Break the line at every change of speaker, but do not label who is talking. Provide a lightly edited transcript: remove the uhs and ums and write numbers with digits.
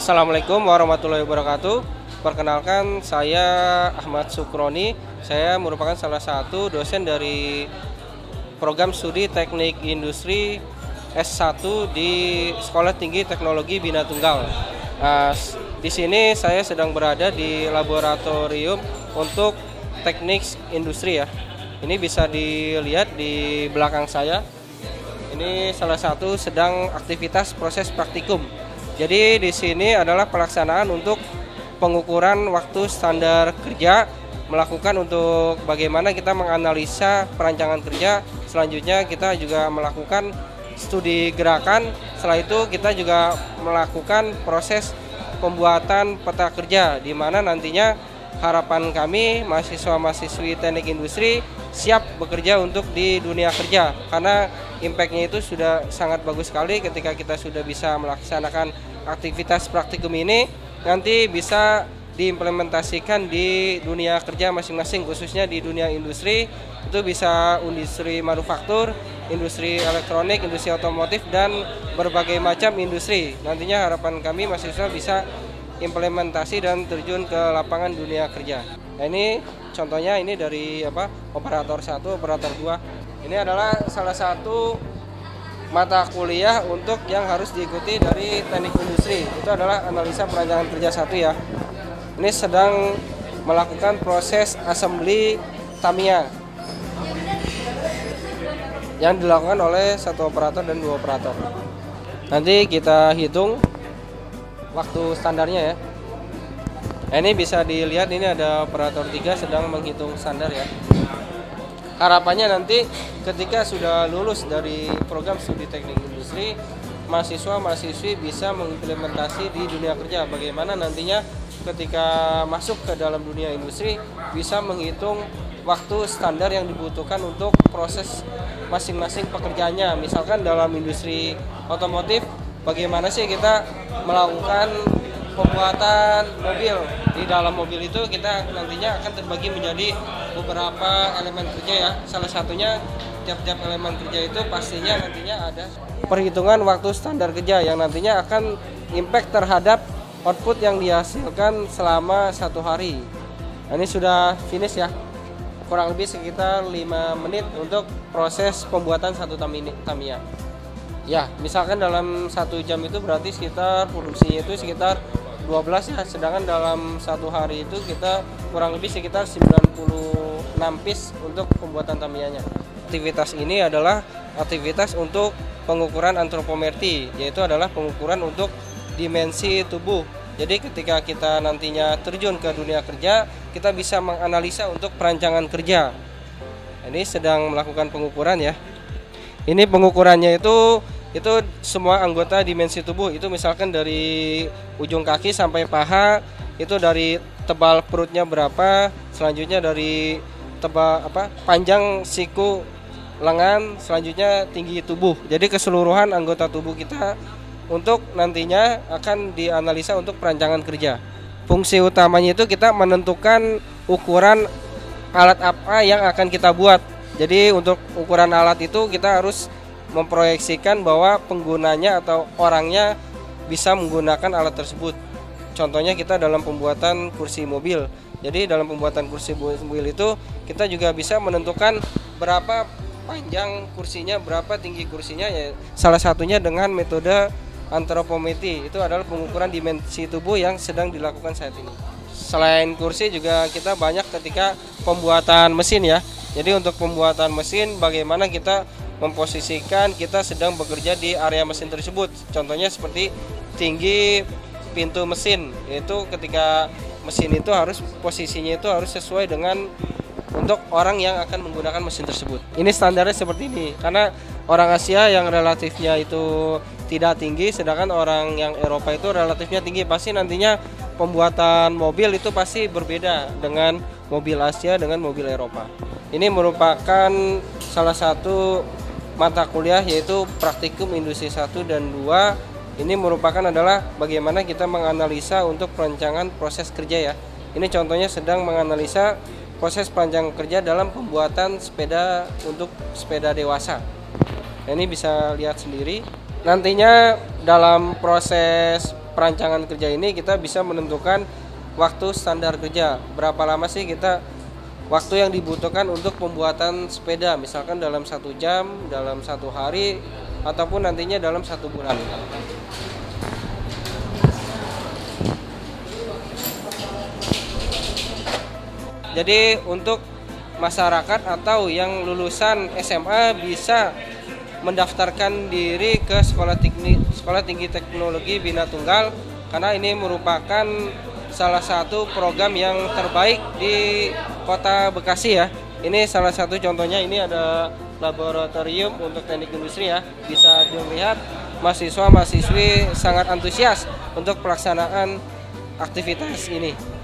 Assalamualaikum warahmatullahi wabarakatuh. Perkenalkan, saya Ahmad Sukroni. Saya merupakan salah satu dosen dari program studi Teknik Industri S1 di Sekolah Tinggi Teknologi Bina Tunggal. Di sini saya sedang berada di laboratorium untuk teknik industri ya. Ini bisa dilihat di belakang saya. Ini salah satu sedang aktivitas proses praktikum. Jadi di sini adalah pelaksanaan untuk pengukuran waktu standar kerja, melakukan untuk bagaimana kita menganalisa perancangan kerja. Selanjutnya kita juga melakukan studi gerakan. Setelah itu kita juga melakukan proses pembuatan peta kerja, di mana nantinya harapan kami mahasiswa-mahasiswi teknik industri siap bekerja untuk di dunia kerja, karena impactnya itu sudah sangat bagus sekali. Ketika kita sudah bisa melaksanakan aktivitas praktikum ini, nanti bisa diimplementasikan di dunia kerja masing-masing, khususnya di dunia industri. Itu bisa industri manufaktur, industri elektronik, industri otomotif, dan berbagai macam industri. Nantinya harapan kami mahasiswa bisa implementasi dan terjun ke lapangan dunia kerja. Nah, ini contohnya ini dari operator 1, operator 2. Ini adalah salah satu mata kuliah untuk yang harus diikuti dari teknik industri. Itu adalah analisa perancangan kerja 1 ya. Ini sedang melakukan proses assembly Tamiya yang dilakukan oleh 1 operator dan 2 operator. Nanti kita hitung waktu standarnya ya. Ini bisa dilihat, ini ada operator 3 sedang menghitung standar ya. Harapannya nanti ketika sudah lulus dari program studi teknik industri, mahasiswa-mahasiswi bisa mengimplementasi di dunia kerja. Bagaimana nantinya ketika masuk ke dalam dunia industri bisa menghitung waktu standar yang dibutuhkan untuk proses masing-masing pekerjaannya. Misalkan dalam industri otomotif, bagaimana sih kita melakukan pembuatan mobil. Di dalam mobil itu kita nantinya akan terbagi menjadi beberapa elemen kerja ya. Salah satunya tiap-tiap elemen kerja itu pastinya nantinya ada perhitungan waktu standar kerja yang nantinya akan impact terhadap output yang dihasilkan selama 1 hari. Nah, ini sudah finish ya. Kurang lebih sekitar 5 menit untuk proses pembuatan 1 Tamiya. Ya, misalkan dalam 1 jam itu berarti sekitar produksinya itu sekitar 12 ya, sedangkan dalam 1 hari itu kita kurang lebih sekitar 96 piece untuk pembuatan Tamiyanya. Aktivitas ini adalah aktivitas untuk pengukuran antropometri, yaitu adalah pengukuran untuk dimensi tubuh. Jadi ketika kita nantinya terjun ke dunia kerja, kita bisa menganalisa untuk perancangan kerja. Ini sedang melakukan pengukuran ya. Ini pengukurannya itu semua anggota dimensi tubuh. Itu misalkan dari ujung kaki sampai paha, itu dari tebal perutnya berapa, selanjutnya dari panjang siku lengan, selanjutnya tinggi tubuh. Jadi keseluruhan anggota tubuh kita untuk nantinya akan dianalisa untuk perancangan kerja. Fungsi utamanya itu kita menentukan ukuran alat apa yang akan kita buat. Jadi untuk ukuran alat itu kita harus memproyeksikan bahwa penggunanya atau orangnya bisa menggunakan alat tersebut. Contohnya kita dalam pembuatan kursi mobil. Jadi dalam pembuatan kursi mobil itu kita juga bisa menentukan berapa panjang kursinya, berapa tinggi kursinya ya. Salah satunya dengan metode antropometri. Itu adalah pengukuran dimensi tubuh yang sedang dilakukan saat ini. Selain kursi juga kita banyak ketika pembuatan mesin ya. Jadi untuk pembuatan mesin, bagaimana kita memposisikan kita sedang bekerja di area mesin tersebut. Contohnya seperti tinggi pintu mesin, yaitu ketika mesin itu harus posisinya itu harus sesuai dengan untuk orang yang akan menggunakan mesin tersebut. Ini standarnya seperti ini, karena orang Asia yang relatifnya itu tidak tinggi, sedangkan orang yang Eropa itu relatifnya tinggi. Pasti nantinya pembuatan mobil itu pasti berbeda dengan mobil Asia dengan mobil Eropa. Ini merupakan salah satu mata kuliah yaitu praktikum industri 1 dan 2. Ini merupakan adalah bagaimana kita menganalisa untuk perancangan proses kerja ya. Ini contohnya sedang menganalisa proses perancangan kerja dalam pembuatan sepeda untuk sepeda dewasa. Nah, ini bisa lihat sendiri. Nantinya dalam proses perancangan kerja ini kita bisa menentukan waktu standar kerja. Berapa lama sih waktu yang dibutuhkan untuk pembuatan sepeda, misalkan dalam 1 jam, dalam 1 hari, ataupun nantinya dalam 1 bulan. Jadi untuk masyarakat atau yang lulusan SMA bisa mendaftarkan diri ke Sekolah Tinggi Teknologi Bina Tunggal, karena ini merupakan salah satu program yang terbaik di Kota Bekasi ya. Ini salah satu contohnya, ini ada laboratorium untuk teknik industri ya. Bisa dilihat mahasiswa-mahasiswi sangat antusias untuk pelaksanaan aktivitas ini.